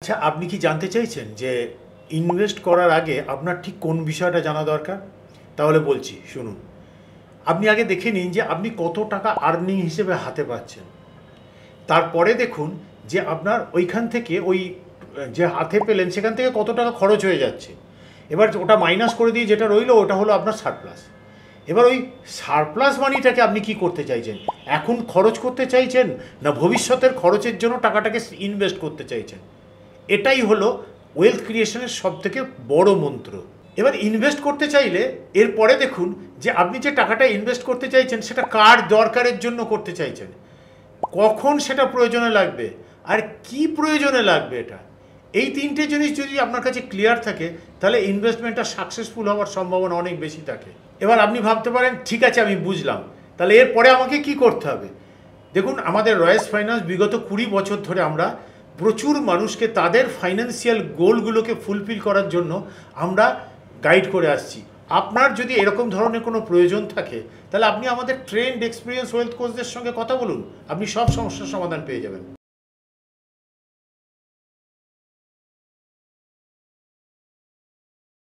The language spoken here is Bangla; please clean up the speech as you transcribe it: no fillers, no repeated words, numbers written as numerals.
আচ্ছা, আপনি কি জানতে চাইছেন যে ইনভেস্ট করার আগে আপনার ঠিক কোন বিষয়টা জানা দরকার? তাহলে বলছি, শুনুন। আপনি আগে দেখে নিন যে আপনি কত টাকা আর্নিং হিসেবে হাতে পাচ্ছেন। তারপরে দেখুন যে আপনার ওইখান থেকে ওই যে হাতে পেলেন সেখান থেকে কত টাকা খরচ হয়ে যাচ্ছে। এবার ওটা মাইনাস করে দিয়ে যেটা রইলো ওটা হলো আপনার সারপ্লাস। এবার ওই সারপ্লাস মানিটাকে আপনি কি করতে চাইছেন? এখন খরচ করতে চাইছেন, না ভবিষ্যতের খরচের জন্য টাকাটাকে ইনভেস্ট করতে চাইছেন? এটাই হলো ওয়েলথ ক্রিয়েশনের সবথেকে বড় মন্ত্র। এবার ইনভেস্ট করতে চাইলে এরপরে দেখুন যে আপনি যে টাকাটা ইনভেস্ট করতে চাইছেন সেটা কার দরকারের জন্য করতে চাইছেন, কখন সেটা প্রয়োজনে লাগবে, আর কি প্রয়োজনে লাগবে। এটা এই তিনটে জিনিস যদি আপনার কাছে ক্লিয়ার থাকে তাহলে ইনভেস্টমেন্টটা সাকসেসফুল হওয়ার সম্ভাবনা অনেক বেশি থাকে। এবার আপনি ভাবতে পারেন, ঠিক আছে আমি বুঝলাম, তাহলে এরপরে আমাকে কি করতে হবে? দেখুন, আমাদের রয়েস ফাইন্যান্স বিগত 20 বছর ধরে আমরা প্রচুর মানুষকে তাদের ফাইন্যান্সিয়াল গোলগুলোকে ফুলফিল করার জন্য আমরা গাইড করে আসছি। আপনার যদি এরকম ধরনের কোনো প্রয়োজন থাকে তাহলে আপনি আমাদের ট্রেন্ড এক্সপিরিয়েন্স ওয়েলথ কোচদের সঙ্গে কথা বলুন, আপনি সব সমস্যার সমাধান পেয়ে যাবেন।